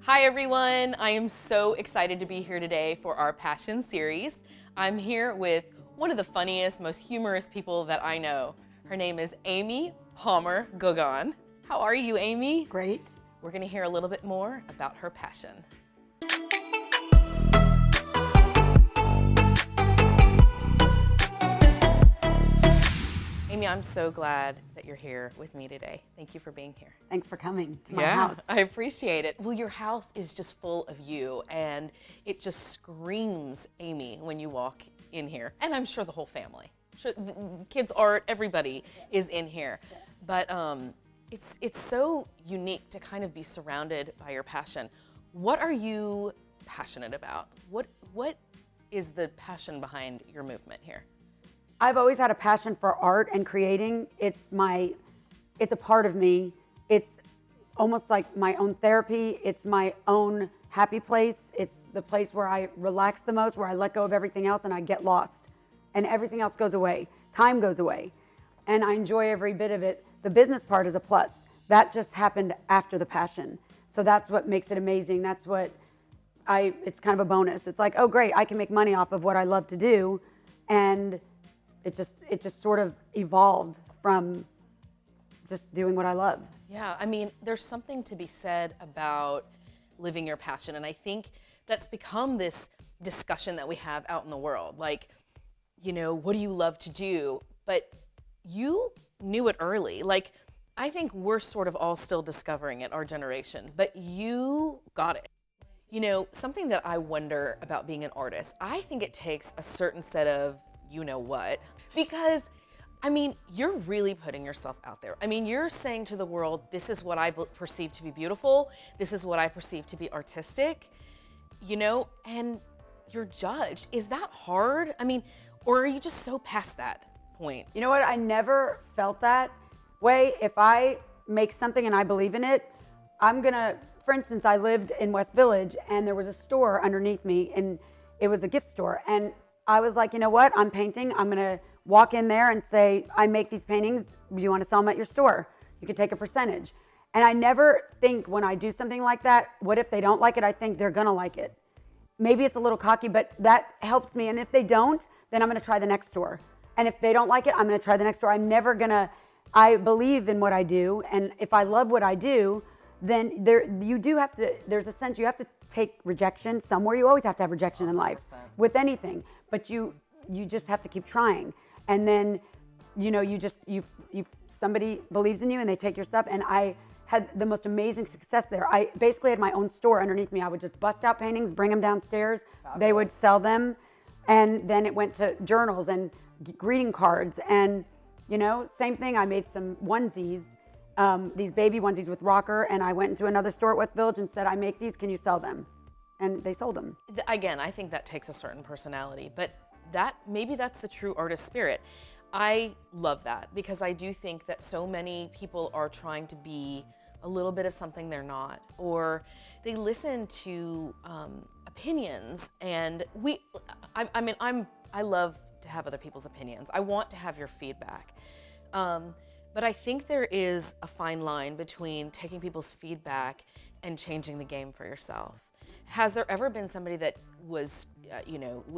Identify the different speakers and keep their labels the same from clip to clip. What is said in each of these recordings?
Speaker 1: Hi everyone, I am so excited to be here today for our Passion series. I'm here with one of the funniest, most humorous people that I know. Her name is Amy Palmer Gogan. How are you, Amy?
Speaker 2: Great.
Speaker 1: We're gonna hear a little bit more about her passion. Amy, I'm so glad that you're here with me today. Thank you for being here.
Speaker 2: Thanks for coming to my house.
Speaker 1: I appreciate it. Well, your house is just full of you, and it just screams Amy when you walk in here. And I'm sure the whole family. Sure, the kids, art, everybody is in here. But it's so unique to kind of be surrounded by your passion. What are you passionate about? What is the passion behind your movement here?
Speaker 2: I've always had a passion for art and creating. It's a part of me. It's almost like my own therapy. It's my own happy place. It's the place where I relax the most, where I let go of everything else and I get lost. And everything else goes away. Time goes away. And I enjoy every bit of it. The business part is a plus. That just happened after the passion. So that's what makes it amazing. That's what it's kind of a bonus. It's like, oh great, I can make money off of what I love to do. And it just sort of evolved from just doing what I love.
Speaker 1: Yeah, I mean, there's something to be said about living your passion. And I think that's become this discussion that we have out in the world. Like, you know, what do you love to do? But you knew it early. Like, I think we're sort of all still discovering it, our generation, but you got it. You know, something that I wonder about being an artist, I think it takes a certain set of you know what, because I mean, you're really putting yourself out there. I mean, you're saying to the world, this is what I perceive to be beautiful. This is what I perceive to be artistic, you know, and you're judged. Is that hard? I mean, or are you just so past that point?
Speaker 2: You know what? I never felt that way. If I make something and I believe in it, for instance, I lived in West Village and there was a store underneath me and it was a gift store. And I was like, you know what? I'm painting. I'm going to walk in there and say, I make these paintings. Do you want to sell them at your store? You could take a percentage. And I never think when I do something like that, what if they don't like it? I think they're going to like it. Maybe it's a little cocky, but that helps me. And if they don't, then I'm going to try the next store. And if they don't like it, I'm going to try the next store. I believe in what I do. And if I love what I do, then there's a sense you have to take rejection somewhere. You always have to have rejection in life
Speaker 1: 100%.
Speaker 2: with anything, but you just have to keep trying. And then, you know, somebody believes in you and they take your stuff. And I had the most amazing success there. I basically had my own store underneath me. I would just bust out paintings, bring them downstairs.
Speaker 1: Fabulous.
Speaker 2: They would sell them. And then it went to journals and greeting cards. And, you know, same thing. I made some onesies. These baby onesies with rocker, and I went into another store at West Village and said, I make these, can you sell them? And they sold them.
Speaker 1: Again, I think that takes a certain personality, but maybe that's the true artist spirit. I love that because I do think that so many people are trying to be a little bit of something they're not, or they listen to opinions, and I love to have other people's opinions. I want to have your feedback. But I think there is a fine line between taking people's feedback and changing the game for yourself. Has there ever been somebody that was,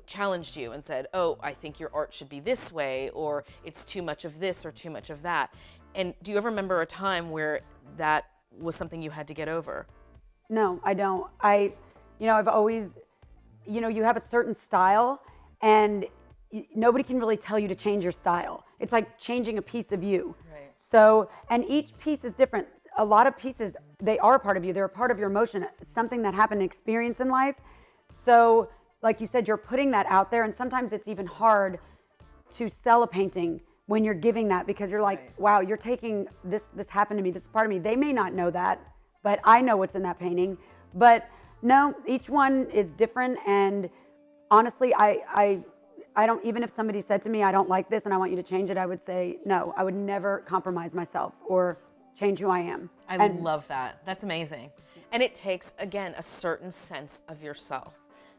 Speaker 1: challenged you and said, oh, I think your art should be this way, or it's too much of this or too much of that? And do you ever remember a time where that was something you had to get over?
Speaker 2: No, I don't. I've always, you have a certain style and nobody can really tell you to change your style. It's like changing a piece of you.
Speaker 1: Right.
Speaker 2: So, and each piece is different. A lot of pieces, they are a part of you. They're a part of your emotion, something that happened, experience in life. So, like you said, you're putting that out there, and sometimes it's even hard to sell a painting when you're giving that, because you're like,
Speaker 1: Right.
Speaker 2: wow, you're taking this happened to me, this is part of me. They may not know that, but I know what's in that painting. But no, each one is different, and honestly, I don't, even if somebody said to me, I don't like this and I want you to change it, I would say, no, I would never compromise myself or change who I am.
Speaker 1: I love that. That's amazing. And it takes, again, a certain sense of yourself.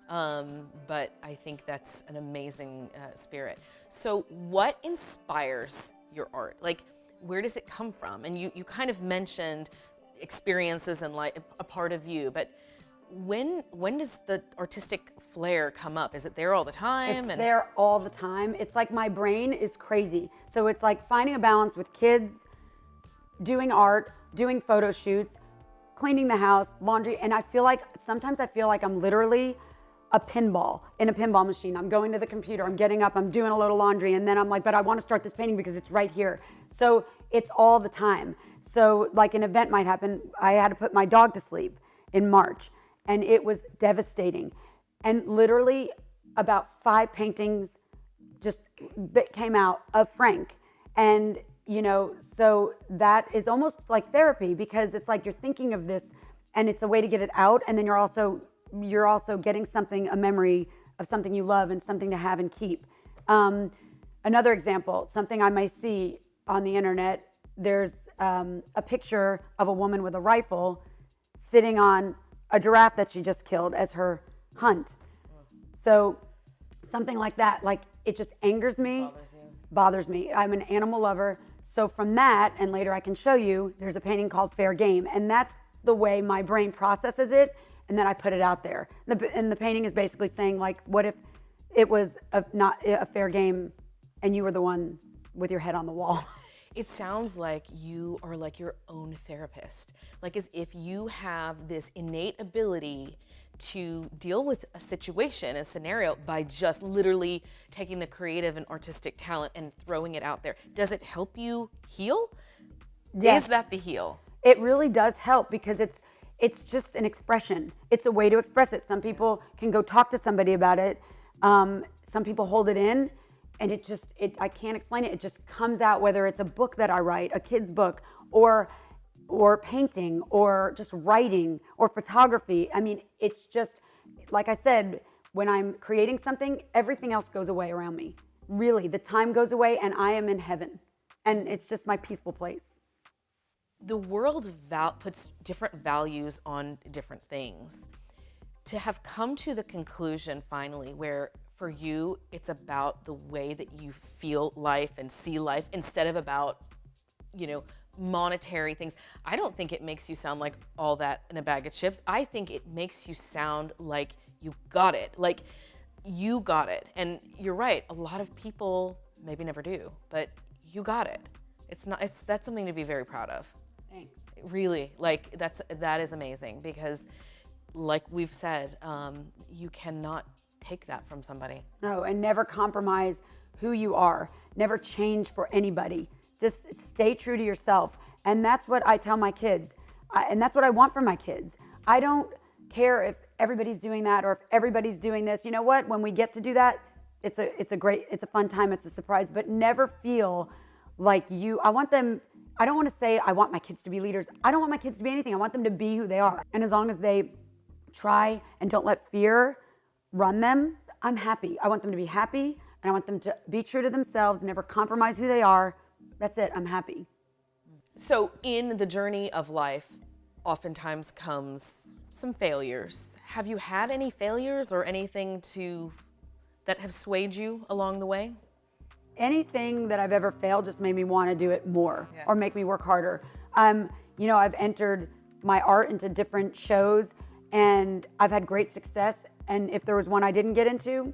Speaker 1: But I think that's an amazing spirit. So what inspires your art? Like, where does it come from? And you kind of mentioned experiences in life a part of you, but when does the artistic flair come up? Is it there all the time?
Speaker 2: It's there all the time. It's like my brain is crazy. So it's like finding a balance with kids, doing art, doing photo shoots, cleaning the house, laundry, and sometimes I feel like I'm literally a pinball in a pinball machine. I'm going to the computer, I'm getting up, I'm doing a load of laundry, and then I'm like, but I want to start this painting because it's right here. So it's all the time. So like an event might happen. I had to put my dog to sleep in March, and it was devastating. And literally about 5 paintings just came out of Frank. And so that is almost like therapy, because it's like you're thinking of this and it's a way to get it out, and then you're also getting a memory of something you love and something to have and keep. Another example, something I might see on the internet, there's a picture of a woman with a rifle sitting on a giraffe that she just killed as her hunt. So something like that, like it just angers me, bothers me. I'm an animal lover. So from that, and later I can show you, there's a painting called Fair Game, and that's the way my brain processes it, and then I put it out there. And the painting is basically saying, like, what if it was not a fair game and you were the one with your head on the wall?
Speaker 1: It sounds like you are like your own therapist, like as if you have this innate ability to deal with a situation, a scenario, by just literally taking the creative and artistic talent and throwing it out there. Does it help you heal?
Speaker 2: Yes.
Speaker 1: Is that the heal?
Speaker 2: It really does help, because it's just an expression. It's a way to express it. Some people can go talk to somebody about it. Some people hold it in, and I can't explain it. It just comes out, whether it's a book that I write, a kid's book, or painting, or just writing, or photography. I mean, it's just, like I said, when I'm creating something, everything else goes away around me. Really, the time goes away and I am in heaven. And it's just my peaceful place.
Speaker 1: The world puts different values on different things. To have come to the conclusion finally where for you, it's about the way that you feel life and see life instead of about, monetary things. I don't think it makes you sound like all that in a bag of chips. I think it makes you sound like you got it. Like you got it. And you're right. A lot of people maybe never do, but you got it. That's something to be very proud of.
Speaker 2: Thanks.
Speaker 1: Really, like that is amazing, because like we've said, you cannot take that from somebody.
Speaker 2: No, and never compromise who you are. Never change for anybody. Just stay true to yourself. And that's what I tell my kids. And that's what I want for my kids. I don't care if everybody's doing that or if everybody's doing this. You know what? When we get to do that, it's a fun time. It's a surprise, but never feel like I want them. I don't want to say I want my kids to be leaders. I don't want my kids to be anything. I want them to be who they are. And as long as they try and don't let fear run them, I'm happy. I want them to be happy, and I want them to be true to themselves, never compromise who they are. That's it. I'm happy.
Speaker 1: So in the journey of life, oftentimes comes some failures. Have you had any failures or anything that have swayed you along the way?
Speaker 2: Anything that I've ever failed just made me want to do it more or make me work harder. I've entered my art into different shows, and I've had great success. And if there was one I didn't get into,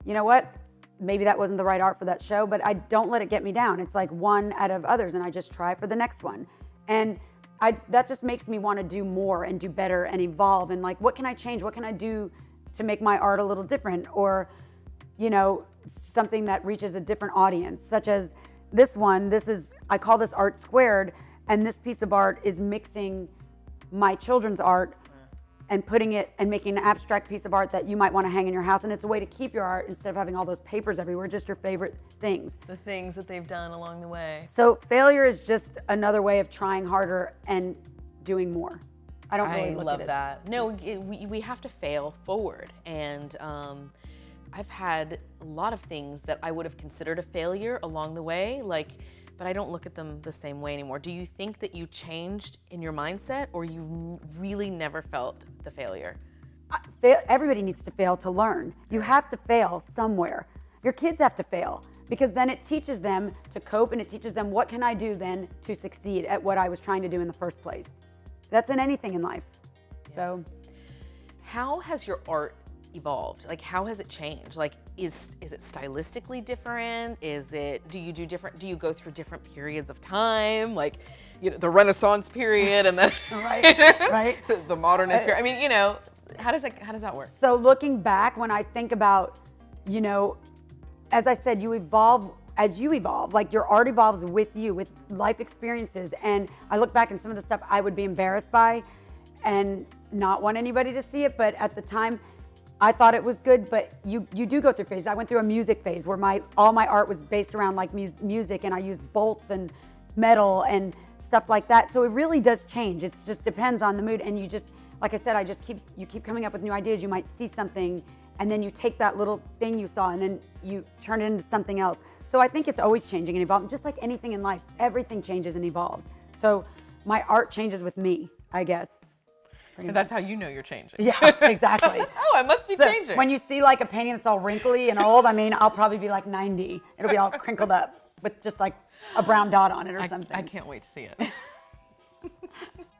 Speaker 2: you know what? Maybe that wasn't the right art for that show, but I don't let it get me down. It's like one out of others, and I just try for the next one. And that just makes me want to do more and do better and evolve. And like, what can I change? What can I do to make my art a little different? Or, something that reaches a different audience, such as this one. I call this art squared, and this piece of art is mixing my children's art and putting it and making an abstract piece of art that you might want to hang in your house. And it's a way to keep your art instead of having all those papers everywhere, just your favorite things.
Speaker 1: The things that they've done along the way.
Speaker 2: So failure is just another way of trying harder and doing more. I don't really look at it.
Speaker 1: I love that. No, we have to fail forward. And I've had a lot of things that I would have considered a failure along the way, but I don't look at them the same way anymore. Do you think that you changed in your mindset, or you really never felt the failure?
Speaker 2: Everybody needs to fail to learn. You have to fail somewhere. Your kids have to fail, because then it teaches them to cope, and it teaches them what can I do then to succeed at what I was trying to do in the first place. that's in anything in life. So
Speaker 1: How has your art evolved? Like, how has it changed? Like, is it stylistically different? Do you go through different periods of time? Like, the Renaissance period and then
Speaker 2: right.
Speaker 1: the modernist period. I mean, how does that work?
Speaker 2: So looking back, when I think about, as I said, you evolve as you evolve. Like, your art evolves with you, with life experiences. And I look back and some of the stuff I would be embarrassed by and not want anybody to see it. But at the time, I thought it was good. But you do go through phases. I went through a music phase where all my art was based around like music, and I used bolts and metal and stuff like that. So it really does change. It just depends on the mood. And you just, like I said, you keep coming up with new ideas. You might see something, and then you take that little thing you saw and then you turn it into something else. So I think it's always changing and evolving, just like anything in life. Everything changes and evolves. So my art changes with me, I guess.
Speaker 1: And that's how you know you're changing.
Speaker 2: Yeah, exactly.
Speaker 1: Oh, I must be changing.
Speaker 2: When you see like a painting that's all wrinkly and old, I'll probably be like 90. It'll be all crinkled up with just like a brown dot on it or something.
Speaker 1: I can't wait to see it.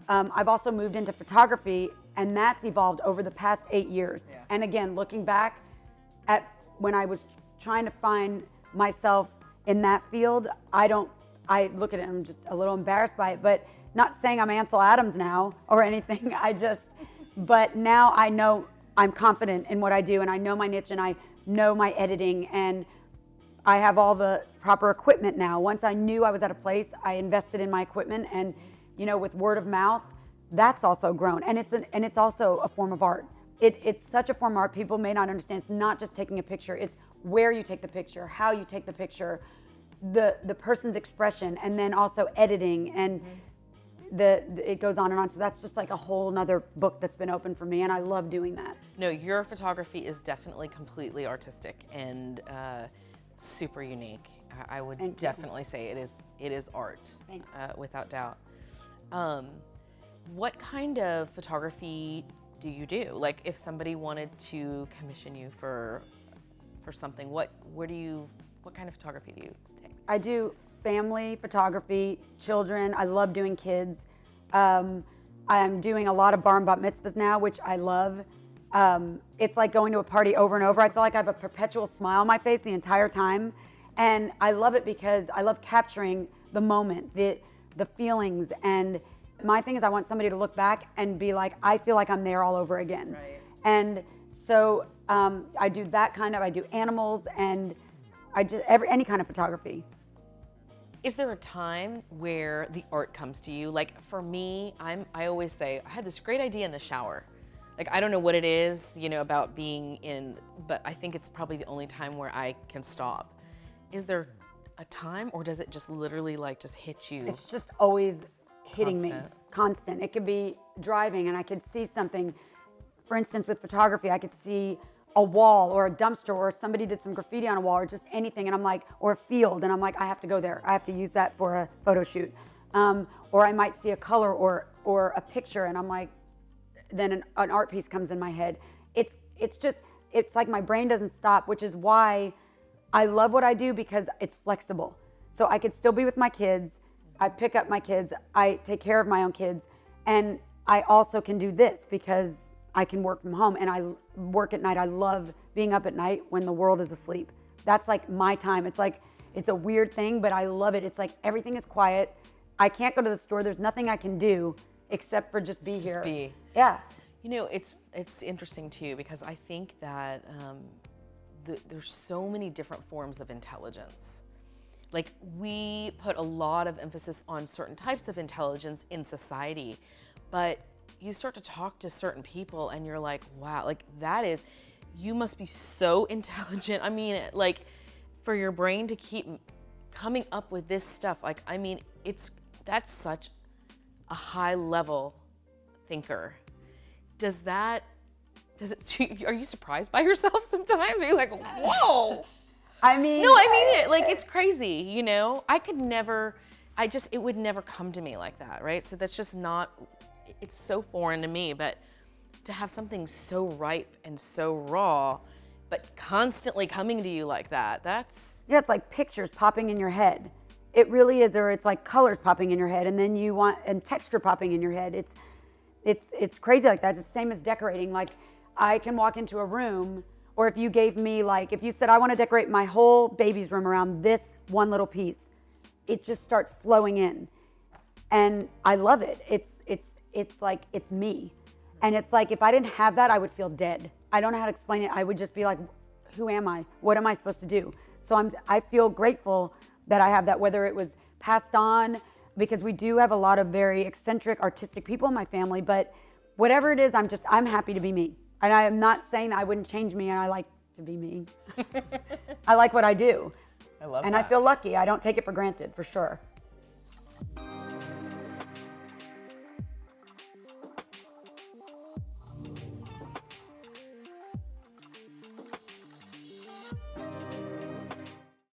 Speaker 2: I've also moved into photography, and that's evolved over the past 8 years.
Speaker 1: Yeah.
Speaker 2: And again, looking back at when I was trying to find myself in that field, I look at it and I'm just a little embarrassed by it, but not saying I'm Ansel Adams now or anything. But now I know I'm confident in what I do, and I know my niche, and I know my editing, and I have all the proper equipment now. Once I knew I was at a place, I invested in my equipment, and with word of mouth, that's also grown, and it's also a form of art. It's such a form of art. People may not understand. It's not just taking a picture. It's where you take the picture, how you take the picture, the person's expression, and then also editing, and it goes on and on. So that's just like a whole nother book that's been open for me, and I love doing that.
Speaker 1: No, your photography is definitely completely artistic and super unique. I would definitely say it is art, without doubt. What kind of photography do you do? Like, if somebody wanted to commission you for something, what kind of photography do you take?
Speaker 2: I do family photography, children. I love doing kids. I'm doing a lot of bar and bat mitzvahs now, which I love. It's like going to a party over and over. I feel like I have a perpetual smile on my face the entire time. And I love it because I love capturing the moment, the feelings. And my thing is, I want somebody to look back and be like, I feel like I'm there all over again.
Speaker 1: Right.
Speaker 2: And so I do that I do animals, and I just any kind of photography.
Speaker 1: Is there a time where the art comes to you? Like, for me, I always say, I had this great idea in the shower. Like, I don't know what it is, about being in, but I think it's probably the only time where I can stop. Is there a time, or does it just literally just hit you?
Speaker 2: It's just always hitting me.
Speaker 1: Constant.
Speaker 2: Constant. It could be driving and I could see something. For instance, with photography, I could see a wall or a dumpster, or somebody did some graffiti on a wall, or just anything, and I'm like, or a field, and I'm like, I have to go there. I have to use that for a photo shoot. Or I might see a color or a picture, and I'm like, then an art piece comes in my head. It's like my brain doesn't stop, which is why I love what I do, because it's flexible. So I could still be with my kids. I pick up my kids. I take care of my own kids. And I also can do this because I can work from home, and I work at night. I love being up at night when the world is asleep. That's like my time. It's a weird thing, but I love it. It's like everything is quiet. I can't go to the store. There's nothing I can do except for just be here.
Speaker 1: Just be.
Speaker 2: Yeah.
Speaker 1: It's interesting too, because I think that there's so many different forms of intelligence. Like, we put a lot of emphasis on certain types of intelligence in society, but you start to talk to certain people and you're like, wow, you must be so intelligent. I mean, for your brain to keep coming up with this stuff, that's such a high level thinker. Are you surprised by yourself sometimes? Are you like, whoa? No, I mean it. It's crazy, I could never, it would never come to me like that, right? So that's just not, it's so foreign to me, but to have something so ripe and so raw, but constantly coming to you like that,
Speaker 2: Yeah, it's like pictures popping in your head. It really is, or it's like colors popping in your head, and then and texture popping in your head. it's crazy like that. It's the same as decorating. Like I can walk into a room, or if you gave me like, if you said, I want to decorate my whole baby's room around this one little piece, it just starts flowing in. And I love it. It's like, it's me. And it's like, if I didn't have that, I would feel dead. I don't know how to explain it. I would just be like, who am I? What am I supposed to do? So I feel grateful that I have that, whether it was passed on, because we do have a lot of very eccentric, artistic people in my family, but whatever it is, I'm happy to be me. And I am not saying that I wouldn't change me, and I like to be me. I like what I do.
Speaker 1: I love
Speaker 2: and
Speaker 1: that.
Speaker 2: I feel lucky. I don't take it for granted, for sure.